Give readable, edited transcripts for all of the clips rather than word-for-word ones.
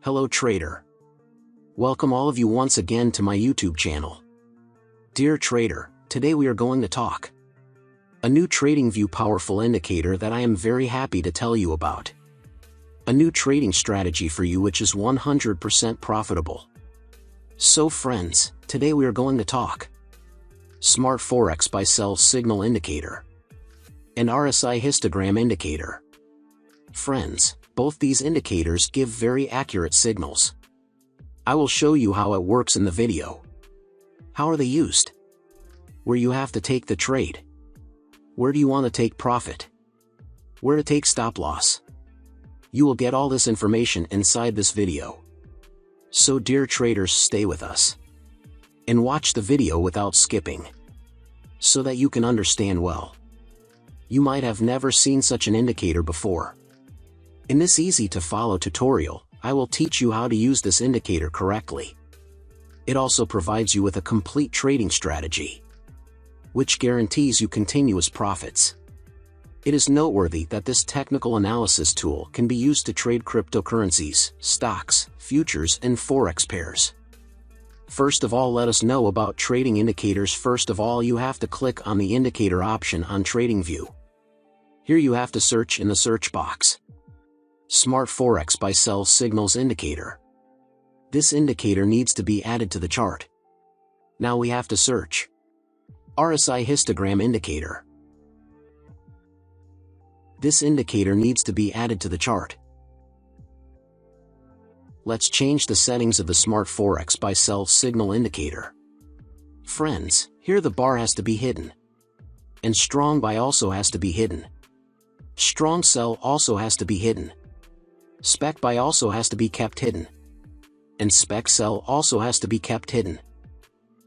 Hello trader. Welcome all of you once again to my YouTube channel. Dear trader, today we are going to talk a new Tradingview powerful indicator that I am very happy to tell you about. A new trading strategy for you which is 100% profitable. So friends, today we are going to talk Smart Forex Buy Sell Signal Indicator and RSI Histogram Indicator. Friends, both these indicators give very accurate signals. I will show you how it works in the video. How are they used? Where you have to take the trade. Where do you want to take profit? Where to take stop loss. You will get all this information inside this video. So dear traders, stay with us and watch the video without skipping, so that you can understand well. You might have never seen such an indicator before. In this easy-to-follow tutorial, I will teach you how to use this indicator correctly. It also provides you with a complete trading strategy, which guarantees you continuous profits. It is noteworthy that this technical analysis tool can be used to trade cryptocurrencies, stocks, futures, and forex pairs. First of all, let us know about trading indicators. First of all, you have to click on the indicator option on Tradingview. Here you have to search in the search box Smart Forex Buy Sell Signals Indicator. This indicator needs to be added to the chart. Now we have to search RSI Histogram Indicator. This indicator needs to be added to the chart. Let's change the settings of the Smart Forex Buy Sell Signal Indicator. Friends, here the bar has to be hidden. And strong buy also has to be hidden. Strong sell also has to be hidden. Spec buy also has to be kept hidden. And spec sell also has to be kept hidden.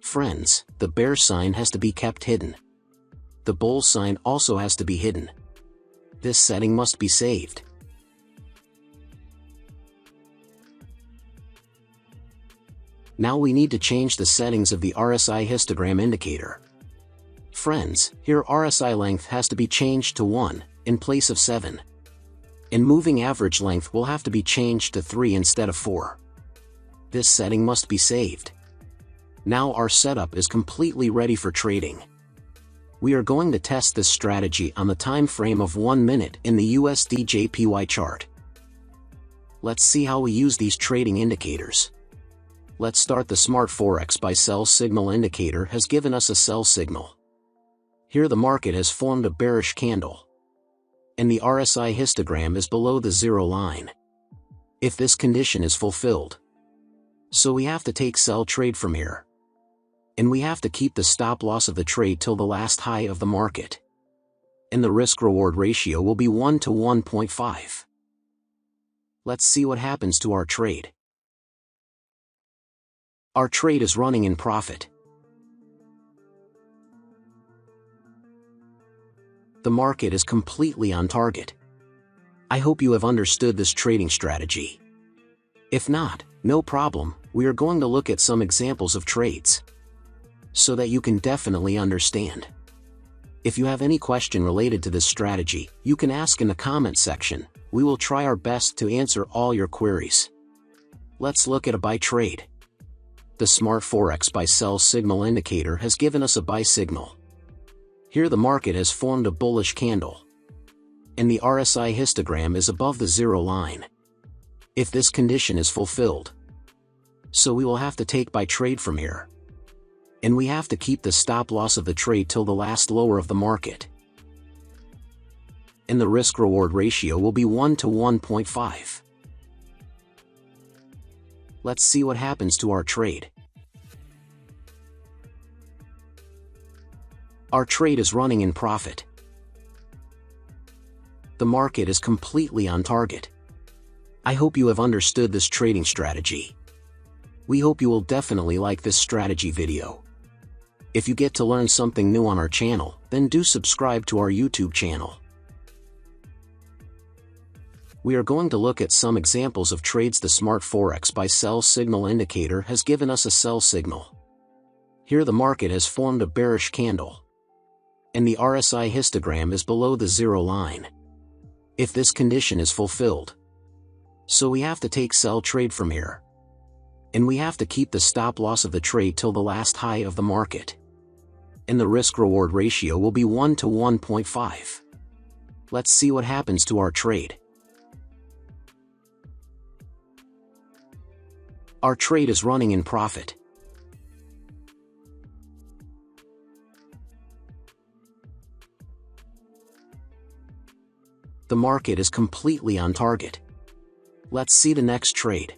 Friends, the bear sign has to be kept hidden. The bull sign also has to be hidden. This setting must be saved. Now we need to change the settings of the RSI histogram indicator. Friends, here RSI length has to be changed to 1, in place of 7. And moving average length will have to be changed to 3 instead of 4. This setting must be saved. Now our setup is completely ready for trading. We are going to test this strategy on the time frame of 1 minute in the USD JPY chart. Let's see how we use these trading indicators. Let's start. The Smart Forex Buy Sell Signal Indicator has given us a sell signal. Here the market has formed a bearish candle, and the RSI histogram is below the zero line. If this condition is fulfilled, so we have to take sell trade from here. And we have to keep the stop loss of the trade till the last high of the market. And the risk-reward ratio will be 1 to 1.5. Let's see what happens to our trade. Our trade is running in profit. The market is completely on target. I hope you have understood this trading strategy. If not, no problem, we are going to look at some examples of trades, so that you can definitely understand. If you have any question related to this strategy, you can ask in the comment section. We will try our best to answer all your queries. Let's look at a buy trade. The Smart Forex Buy Sell Signal Indicator has given us a buy signal. Here the market has formed a bullish candle, and the RSI histogram is above the zero line. If this condition is fulfilled, so we will have to take buy trade from here. And we have to keep the stop loss of the trade till the last lower of the market. And the risk-reward ratio will be 1 to 1.5. Let's see what happens to our trade. Our trade is running in profit. The market is completely on target. I hope you have understood this trading strategy. We hope you will definitely like this strategy video. If you get to learn something new on our channel, then do subscribe to our YouTube channel. We are going to look at some examples of trades. The Smart Forex Buy Sell Signal Indicator has given us a sell signal. Here the market has formed a bearish candle, and the RSI histogram is below the zero line. If this condition is fulfilled, So we have to take sell trade from here. And we have to keep the stop loss of the trade till the last high of the market. And the risk-reward ratio will be 1 to 1.5. Let's see what happens to our trade. Our trade is running in profit. The market is completely on target. Let's see the next trade.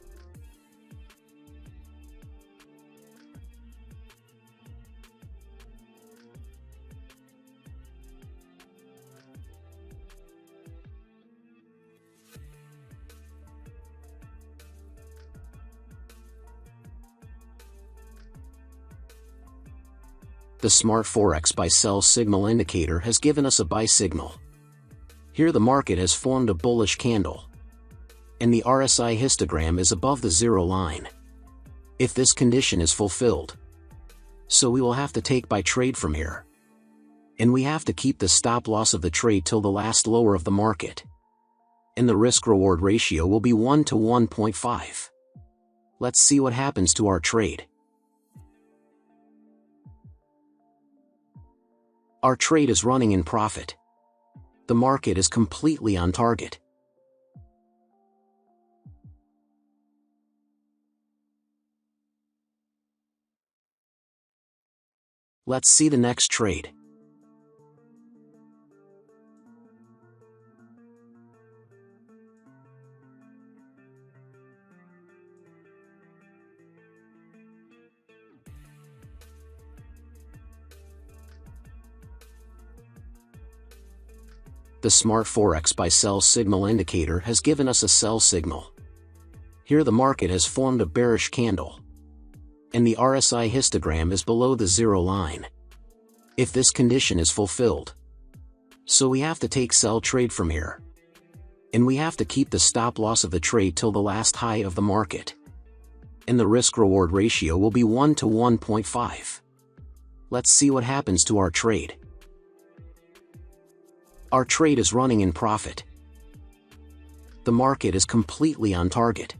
The smart Forex buy-sell signal indicator has given us a buy signal. Here the market has formed a bullish candle. And the RSI histogram is above the zero line. If this condition is fulfilled. So we will have to take buy trade from here. And we have to keep the stop loss of the trade till the last lower of the market. And the risk-reward ratio will be 1 to 1.5. Let's see what happens to our trade. Our trade is running in profit. The market is completely on target. Let's see the next trade. The smart Forex buy-sell signal indicator has given us a sell signal. Here the market has formed a bearish candle. And the RSI histogram is below the zero line. If this condition is fulfilled. So we have to take sell trade from here. And we have to keep the stop loss of the trade till the last high of the market. And the risk-reward ratio will be 1 to 1.5. Let's see what happens to our trade. Our trade is running in profit. The market is completely on target.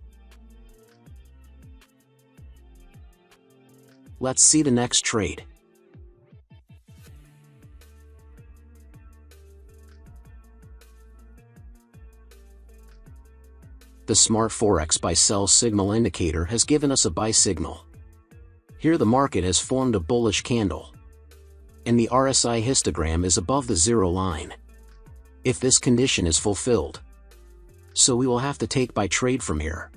Let's see the next trade. The smart Forex buy-sell signal indicator has given us a buy signal. Here the market has formed a bullish candle. And the RSI histogram is above the zero line. If this condition is fulfilled. So we will have to take buy trade from here.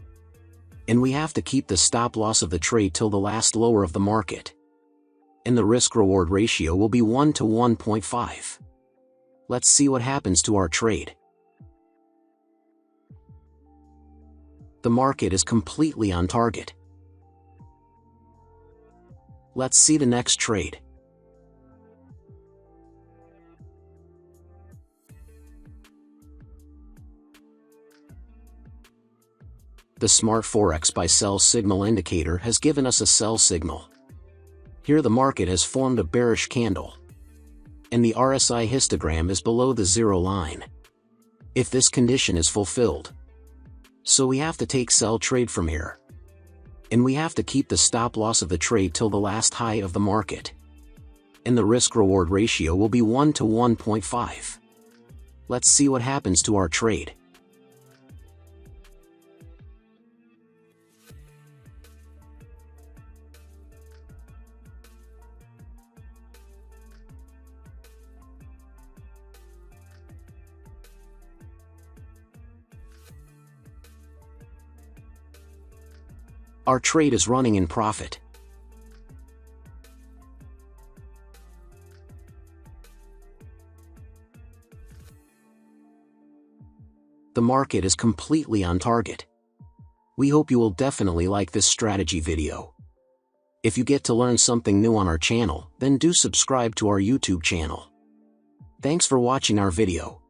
And we have to keep the stop loss of the trade till the last lower of the market. And the risk-reward ratio will be 1 to 1.5. Let's see what happens to our trade. The market is completely on target. Let's see the next trade. The smart Forex buy-sell signal indicator has given us a sell signal. Here the market has formed a bearish candle. And the RSI histogram is below the zero line. If this condition is fulfilled. So we have to take sell trade from here. And we have to keep the stop loss of the trade till the last high of the market. And the risk-reward ratio will be 1 to 1.5. Let's see what happens to our trade. Our trade is running in profit. The market is completely on target. We hope you will definitely like this strategy video. If you get to learn something new on our channel, then do subscribe to our YouTube channel. Thanks for watching our video.